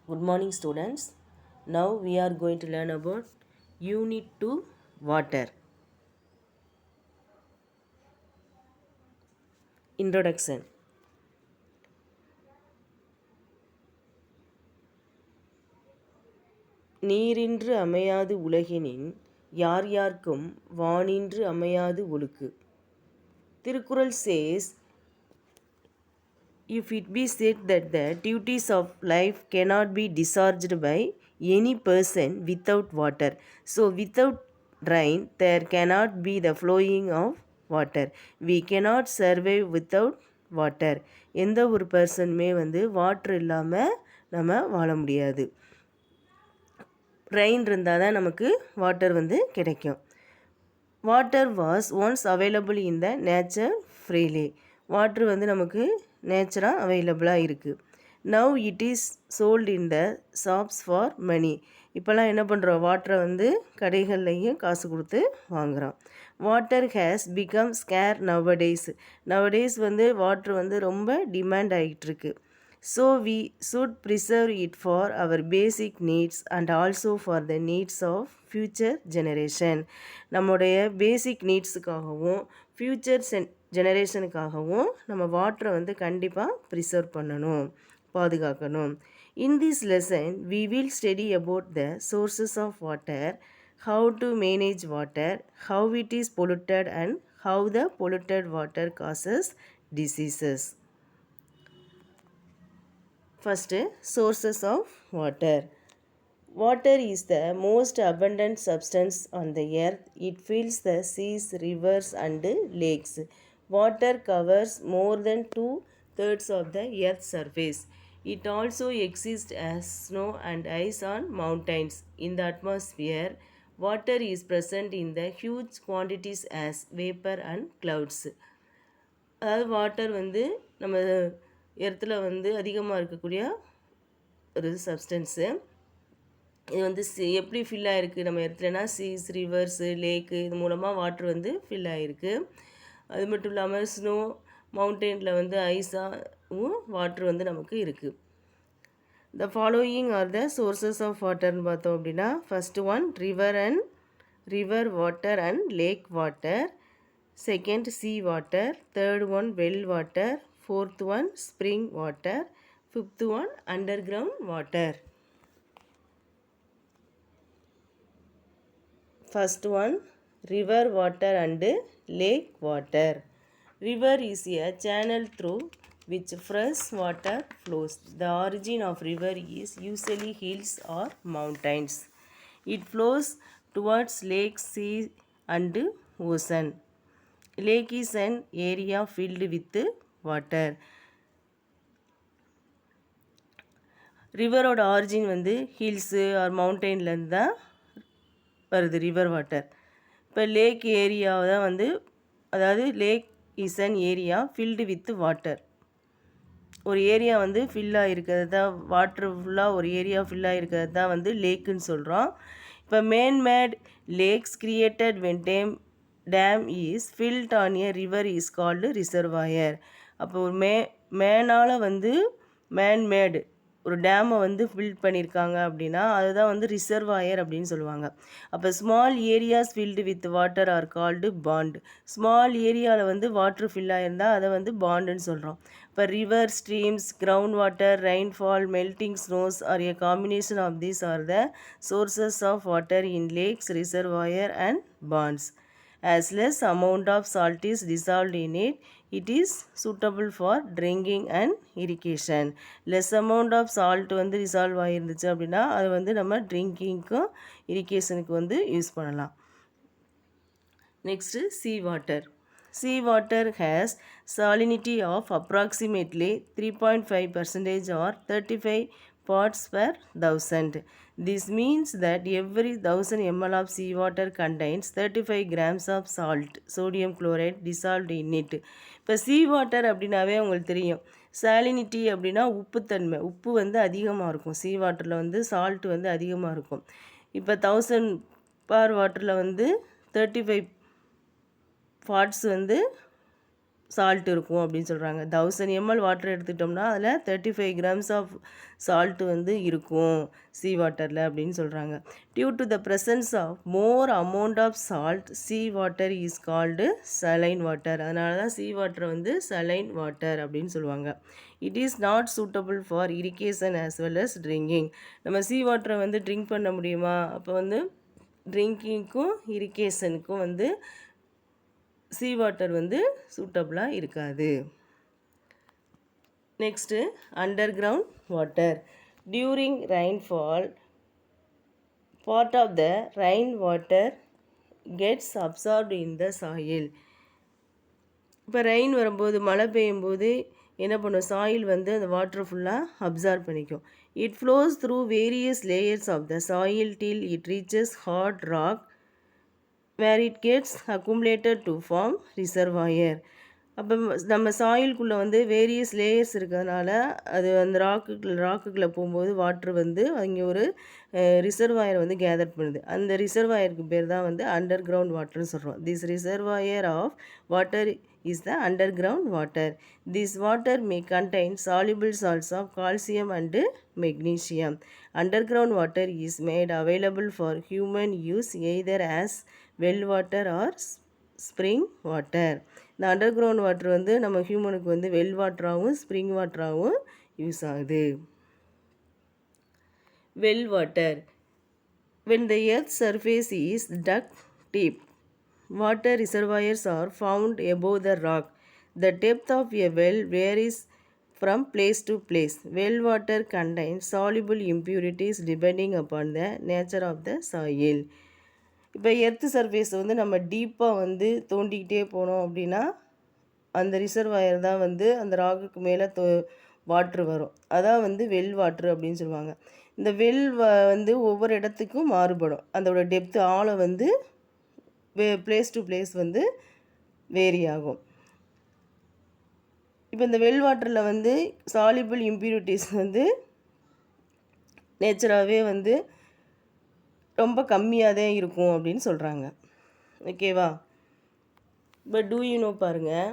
Good morning, students. Now we are going to learn about Unit 2 Water. Introduction. நீரின்று அமையாது உலகினின் யார் யார்க்கும் வானின்று அமையாது ஒழுக்கு. Tirukkural says, if it be said that the duties of life cannot be discharged by any person without water, so without rain there cannot be the flowing of water. We cannot survive without water. எந்த ஒரு பர்சனுமே water இல்லாமல் நம்ம வாழ முடியாது. Rain இருந்தால் தான் நமக்கு water கிடைக்கும். Water was once available in the nature freely. Water நமக்கு நேச்சராக அவைலபிளாக இருக்குது. Now it is sold in the shops for money. இப்போல்லாம் என்ன பண்ணுறோம், வாட்டரை கடைகள்லையும் காசு கொடுத்து வாங்குகிறோம். Water has become scarce nowadays. Nowadays water ரொம்ப டிமாண்ட் ஆகிட்டுருக்கு. So we should preserve it for our basic needs and also for the needs of future generation. நம்முடைய பேசிக் நீட்ஸுக்காகவும் ஃப்யூச்சர் ஜெனரேஷனுக்காகவும் நம்ம வாட்டரை கண்டிப்பாக ப்ரிசர்வ் பண்ணணும், பாதுகாக்கணும். In this lesson we will study about the sources of water, how to manage water, how it is polluted and how the polluted water causes diseases. First, sources of water. Water is the most abundant substance on the earth. It fills the seas, rivers and lakes. Water covers more than 2/3 of the earth's surface. It also exists as snow and ice on mountains. In the atmosphere, water is present in the huge quantities as vapor and clouds. அதாவது water நம்ம எர்த்தில் அதிகமாக இருக்கக்கூடிய ஒரு substance. இது எப்படி fill ஆகிருக்கு நம்ம எர்த்துலனா, cheese, reverse, லேக்கு, இது மூலமாக வாட்ரு ஃபில் ஆகிருக்கு. அது மட்டும் இல்லாமல் ஸ்னோ, மவுண்டெயினில் ஐஸாகவும் வாட்ரு நமக்கு இருக்குது. The following are the sources of வாட்டர்னு பார்த்தோம் அப்படின்னா, first one river water and lake water. Second sea water. Third one well water. Fourth one spring water. Fifth one underground water. First one river water and lake water. River is a channel through which fresh water flows. The origin of river is usually hills or mountains. It flows towards lakes, sea and ocean. Lake is an area filled with water. ரிவரோட origin hills or மவுண்டெயின்லேருந்து தான் வருது river water. இப்போ lake ஏரியாவை தான் அதாவது lake is an area filled with water. ஒரு area ஃபில்லாக இருக்கிறது தான், வாட்ரு ஃபுல்லாக ஒரு ஏரியா ஃபில்லாக இருக்கிறது தான் லேக்குன்னு சொல்கிறோம். இப்போ manmade lakes created when dam is filled on a river is called reservoir. அப்போ ஒரு மேனால் மேன்மேடு ஒரு டேமை ஃபில்ட் பண்ணியிருக்காங்க அப்படின்னா அதுதான் ரிசர்வாயர் அப்படின்னு சொல்லுவாங்க. அப்போ small areas filled with water are called pond. Small ஏரியாவில் வாட்ரு ஃபில் ஆகிருந்தால் அதை பாண்டுன்னு சொல்கிறோம். இப்போ river, streams, ground water, rainfall, melting snows or a combination of these are the sources of water in lakes, reservoir and ponds. As less amount of salt is dissolved in it, it is suitable for drinking and irrigation. Less amount of salt dissolve ஆகிருந்துச்சு அப்படின்னா அது நம்ம ட்ரிங்கிங்க்கும் இரிகேஷனுக்கு use பண்ணலாம். Next sea water. Sea water has salinity of approximately 3.5% or 35 parts per thousand. This means that every 1000 ml of seawater contains 35 grams of salt, sodium chloride dissolved in it. இப்போ sea water அப்படின்னாவே உங்களுக்கு தெரியும், சாலினிட்டி அப்படின்னா உப்புத்தன்மை, உப்பு அதிகமாக இருக்கும். sea வாட்டரில் salt அதிகமாக இருக்கும். இப்போ 1000 பார் வாட்டரில் 35 பார்ட்ஸ் சால்ட் இருக்கும் அப்படின்னு சொல்கிறாங்க. 1000 ml வாட்டர் எடுத்துக்கிட்டோம்னா அதில் 35 grams ஆஃப் சால்ட் வந்து இருக்கும் சீ வாட்டரில் அப்படின்னு சொல்கிறாங்க. Due to the presence of more amount of salt sea water is called saline water. அதனால தான் சீ வாட்டரை வந்து சலைன் வாட்டர் அப்படின்னு சொல்லுவாங்க. It is not suitable for irrigation as well as drinking. நம்ம சீ வாட்டரை வந்து ட்ரிங்க் பண்ண முடியுமா? அப்போ வந்து ட்ரிங்கிங்க்கும் இரிகேஷனுக்கும் வந்து சீ வாட்டர் வந்து சூட்டபுளாக இருக்காது. Next underground water. During rainfall part of the rain water gets absorbed in the soil. இப்போ ரெயின் வரும்போது, மழை பெய்யும்போது என்ன பண்ணும், சாயில் வந்து அந்த வாட்டர் ஃபுல்லாக அப்சார்ப் பண்ணிக்கும். It flows through various layers of the soil till it reaches hard rock where it gets accumulated to form reservoir. அப்போ நம்ம சாயில்குள்ளே வந்து வேரியஸ் லேயர்ஸ் இருக்கிறதுனால அது அந்த ராக்குக்குள்ளே போகும்போது வாட்ரு வந்து அங்கே ஒரு ரிசர்வாயர் வந்து கேதர் பண்ணுது. அந்த ரிசர்வாயருக்கு பேர் தான் வந்து அண்டர் கிரவுண்ட் வாட்டர்னு சொல்கிறோம். This reservoir of water is the underground water. This water may contain soluble salts of calcium and magnesium. Underground water is made available for human use either as well water or spring water. இந்த under ground water வந்து நம்ம ஹியூமனுக்கு வந்து well வாட்டராகவும் spring வாட்டராகவும் use ஆகுது. Well water. When the earth's surface is dug deep, water reservoirs are found above the rock. The depth of a well varies from place to place. Well water contains soluble impurities depending upon the nature of the soil. இப்போ earth surface வந்து நம்ம டீப்பாக வந்து தோண்டிக்கிட்டே போனோம் அப்படின்னா அந்த reservoir தான் வந்து அந்த ராக்குக்கு மேலே வாட்ரு வரும். அதான் வந்து வெல் வாட்ரு அப்படின்னு சொல்லுவாங்க. இந்த வெல் வந்து ஒவ்வொரு இடத்துக்கும் மாறுபடும். அதோட டெப்த்து ஆழம் வந்து பிளேஸ் டு பிளேஸ் வந்து வேரி ஆகும். இப்போ இந்த வெல் வாட்டரில் வந்து சாலிபிள் இம்ப்யூரிட்டிஸ் வந்து நேச்சராகவே வந்து ரொம்ப கம்மியாக தான் இருக்கும் அப்படின்னு சொல்கிறாங்க. ஓகேவா? இப்போ டூ யூ நோ பாருங்கள்.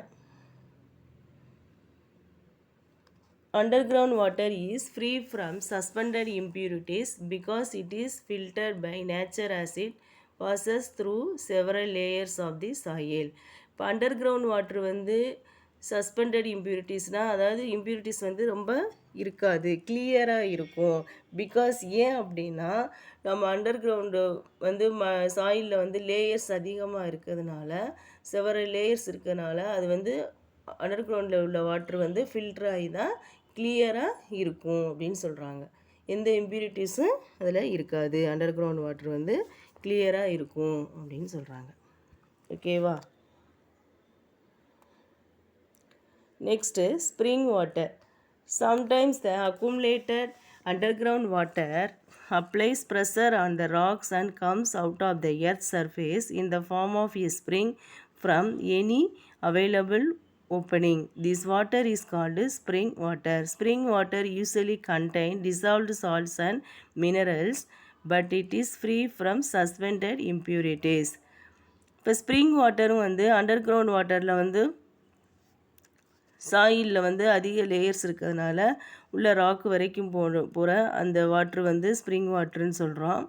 Underground water is free from suspended impurities because it is filtered by nature as it passes through several layers of the soil. இப்போ அண்டர் கிரவுண்ட் வாட்ரு வந்து சஸ்பெண்டட் இம்ப்யூரிட்டிஸ்னால், அதாவது இம்ப்யூரிட்டிஸ் வந்து ரொம்ப இருக்காது, கிளியராக இருக்கும். பிகாஸ் ஏன் அப்படின்னா நம்ம அண்டர் கிரவுண்டு வந்து சாயிலில் வந்து லேயர்ஸ் அதிகமாக இருக்கிறதுனால, செவரல் லேயர்ஸ் இருக்கிறதுனால அது வந்து அண்டர் கிரவுண்டில் உள்ள வாட்ரு வந்து ஃபில்டர் ஆகி தான் கிளியராக இருக்கும் அப்படின்னு சொல்கிறாங்க. எந்த இம்ப்யூரிட்டிஸும் அதில் இருக்காது, அண்டர் கிரவுண்ட் வாட்ரு வந்து கிளியராக இருக்கும் அப்படின்னு சொல்கிறாங்க. ஓகேவா? Next, spring water. Sometimes the accumulated underground water applies pressure on the rocks and comes out of the earth's surface in the form of a spring from any available opening. This water is called spring water. Spring water usually contains dissolved salts and minerals, but it is free from suspended impurities. இப்போ spring வாட்டரும் வந்து under ground வாட்டரில் வந்து சாயிலில் வந்து அதிக layers இருக்கிறதுனால உள்ள ராக்கு வரைக்கும் போகிற அந்த வாட்ரு வந்து ஸ்ப்ரிங் வாட்டர்னு சொல்கிறோம்.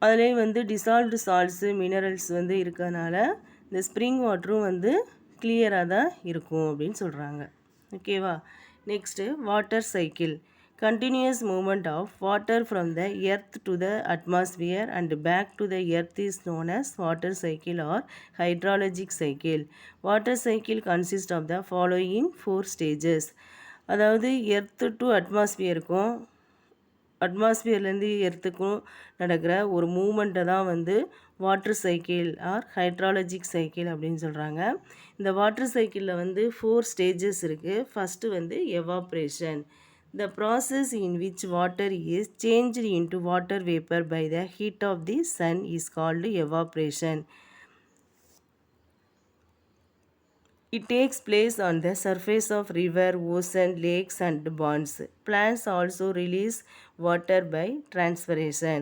அதுலேயும் வந்து டிசால்வ்டு சால்ட்ஸு மினரல்ஸ் வந்து இருக்கிறதுனால இந்த ஸ்ப்ரிங் வாட்டரும் வந்து கிளியராக தான் இருக்கும் அப்படின்னு சொல்கிறாங்க. ஓகேவா? Next water cycle. Continuous movement of water from the earth to the atmosphere and back to the earth is known as water cycle or hydrologic cycle. Water cycle consists of the following 4 stages. அதாவது earth to அட்மாஸ்பியருக்கும் அட்மாஸ்பியர்லேருந்து எர்த்துக்கும் நடக்கிற ஒரு மூமெண்ட்டை தான் வந்து water cycle R hydrologic cycle அப்படின்னு சொல்கிறாங்க. இந்த water சைக்கிளில் வந்து 4 ஸ்டேஜஸ் இருக்குது. ஃபஸ்ட்டு வந்து evaporation. The process in which water is changed into water vapor by the heat of the sun is called evaporation. It takes place on the surface of river, ocean, lakes and ponds. Plants also release water by transpiration.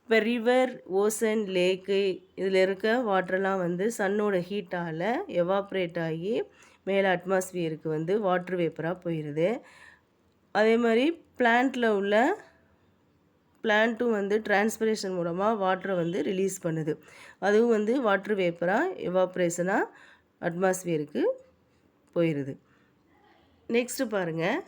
இப்போ river, ocean, லேக்கு இதில் இருக்க வாட்டர்லாம் வந்து சன்னோட ஹீட்டால் evaporate ஆகி மேலே அட்மாஸ்பியருக்கு வந்து water வேப்பராக போயிடுது. அதே மாதிரி பிளான்ட்டும் வந்து டிரான்ஸ்பிரேஷன் மூலமாக வாட்டரை வந்து ரிலீஸ் பண்ணுது. அதுவும் வந்து வாட்ரு வேப்பராக எவாப்ரேஷனாக அட்மாஸ்பியருக்கு போயிடுது. நெக்ஸ்ட்டு பாருங்கள்,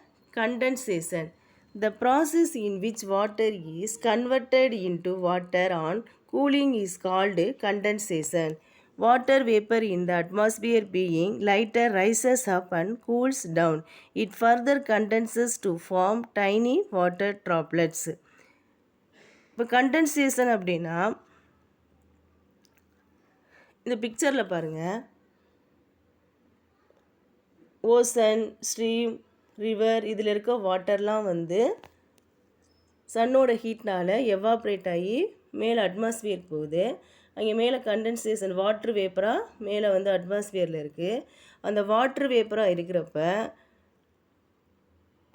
condensation. The process in which water is converted into water on cooling is called condensation. Water vapor in the atmosphere being lighter rises up and cools down. It further condenses to form tiny water droplets. இப்போ condensation அப்படின்னா இந்த பிக்சரில் பாருங்கள், ocean, stream, river இதில் இருக்க வாட்டர்லாம் வந்து சன்னோட ஹீட்னால் evaporate ஆகி மேலே அட்மாஸ்பியருக்கு போகுது. அங்கே மேலே கண்டென்சேஷன் வாட்ரு வேப்பராக மேலே வந்து அட்மாஸ்பியரில் இருக்குது. அந்த வாட்ரு வேப்பராக இருக்கிறப்ப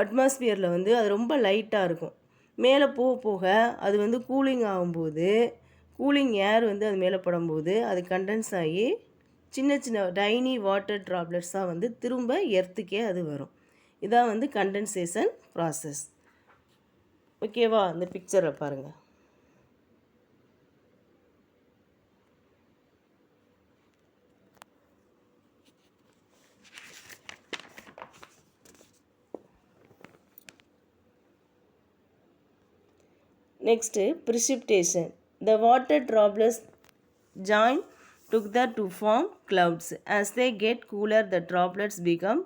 அட்மாஸ்பியரில் வந்து அது ரொம்ப லைட்டாக இருக்கும். மேலே போக போக அது வந்து கூலிங் ஆகும்போது, கூலிங் ஏர் வந்து அது மேலே படும்போது அது கண்டென்ஸ் ஆகி சின்ன சின்ன டைனி வாட்டர் ட்ராப்லெட்ஸாக வந்து திரும்ப எர்த்துக்கே அது வரும். இதான் வந்து கண்டென்சேஷன் ப்ராசஸ். ஓகேவா? அந்த பிக்சரை பாருங்கள். Next, precipitation. The water droplets join together to form clouds. As they get cooler, the droplets become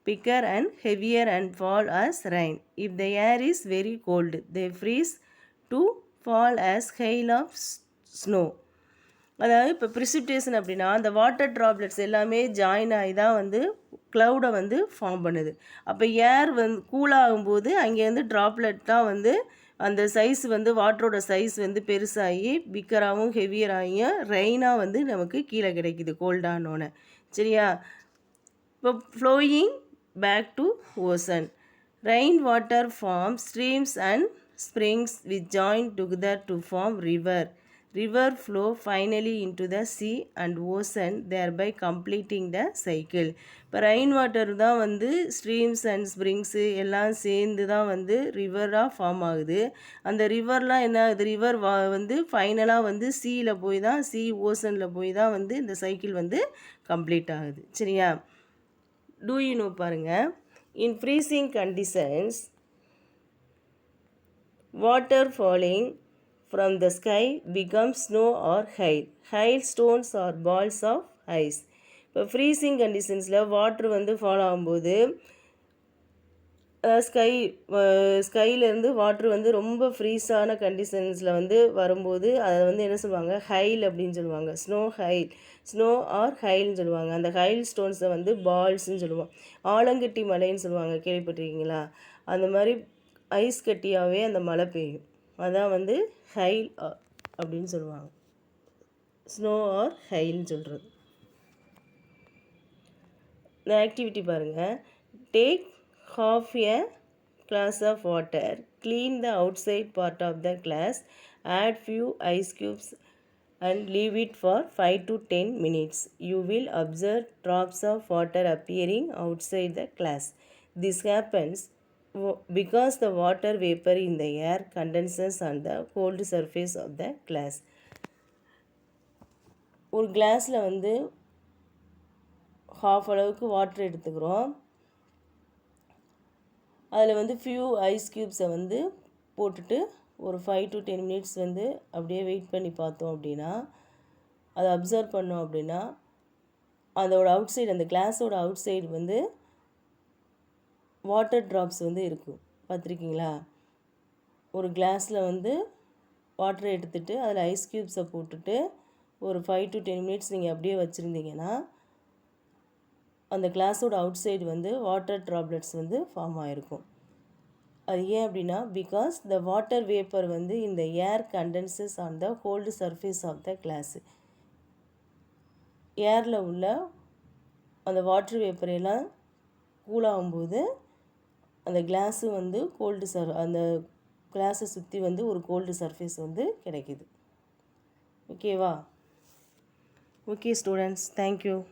thicker and heavier and fall as rain. If the air is very cold, they freeze to fall as hail of snow. அதாவது இப்போ precipitation அப்படின்னா அந்த water droplets எல்லாமே join ஆகி தான் வந்து க்ளவுடை வந்து form பண்ணுது. அப்போ ஏர் வந்து கூலாகும்போது அங்கேருந்து ட்ராப்லெட் தான் வந்து அந்த சைஸ் வந்து வாட்டரோட சைஸ் வந்து பெருசாகி பிக்கராகவும் ஹெவியராகியும் ரெயினாக வந்து நமக்கு கீழே கிடைக்குது கோல்டானோன்னு. சரியா? இப்போ flowing back to ocean. Rain water form streams and springs which join together to form river flow finally into the sea and ocean, thereby completing the cycle. இப்போ ரெயின் வாட்டர் தான் வந்து ஸ்ட்ரீம்ஸ் அண்ட் ஸ்ப்ரிங்ஸு எல்லாம் சேர்ந்து தான் வந்து ரிவராக form ஆகுது. அந்த ரிவர்லாம் என்ன ஆகுது, ரிவர் வந்து ஃபைனலாக வந்து சீயில் போய் தான் ஓசனில் போய் தான் வந்து இந்த சைக்கிள் வந்து கம்ப்ளீட் ஆகுது. சரியா? டூ யூ நோ பாருங்கள், in freezing conditions water falling from the sky becomes snow or hail. Hailstones or balls of ice. இப்போ ஃப்ரீசிங் கண்டிஷன்ஸில் வாட்ரு வந்து ஃபால் ஆகும்போது ஸ்கைலேருந்து வாட்ரு வந்து ரொம்ப ஃப்ரீஸான கண்டிஷன்ஸில் வந்து வரும்போது அதை வந்து என்ன சொல்லுவாங்க, ஹைல் அப்படின்னு சொல்லுவாங்க. ஸ்னோ ஆர் ஹைல்னு சொல்லுவாங்க. அந்த ஹைல் ஸ்டோன்ஸை வந்து பால்ஸ்ன்னு சொல்லுவோம். ஆலங்கட்டி மலைன்னு சொல்லுவாங்க, கேள்விப்பட்டிருக்கீங்களா? அந்த மாதிரி ஐஸ் கட்டியாகவே அந்த மழை பெய்யும். அதான் வந்து ஹைல் அப்படின்னு சொல்லுவாங்க. ஸ்னோ ஆர் ஹைல்னு சொல்கிறது. இந்த ஆக்டிவிட்டி பாருங்கள். Take half a glass of water, clean the outside part of the glass, add few ice cubes and leave it for 5 to 10 minutes. You will observe drops of water appearing outside the glass. This happens because the water vapor in the air condenses on the cold surface of the glass. ஒரு கிளாஸில் வந்து half அளவுக்கு water எடுத்துக்கிறோம். அதில் வந்து few ice க்யூப்ஸை வந்து போட்டுட்டு ஒரு 5 to 10 minutes வந்து அப்படியே வெயிட் பண்ணி பார்த்தோம் அப்படின்னா, அதை அப்சர்வ் பண்ணோம் அப்படின்னா, அதோட அவுட் சைடு, அந்த கிளாஸோட அவுட் சைடு வந்து வாட்டர் ட்ராப்ஸ் வந்து இருக்கும். பார்த்துருக்கீங்களா? ஒரு கிளாஸில் வந்து வாட்டரை எடுத்துகிட்டு அதில் ஐஸ் க்யூப்ஸை போட்டுட்டு ஒரு 5 to 10 minutes நீங்கள் அப்படியே வச்சுருந்தீங்கன்னா அந்த கிளாஸோட அவுட் சைடு வந்து வாட்டர் ட்ராப்லெட்ஸ் வந்து ஃபார்ம் ஆகிருக்கும். அது ஏன் அப்படின்னா, பிகாஸ் த வாட்டர் வேப்பர் வந்து இந்த air condenses on the cold surface of the glass. ஏரில் உள்ள அந்த வாட்டர் வேப்பரையெல்லாம் கூலாகும்போது அந்த கிளாஸு வந்து அந்த கிளாஸை சுற்றி வந்து ஒரு கோல்டு சர்ஃபேஸ் வந்து கிடைக்குது. ஓகேவா? Okay students, thank you.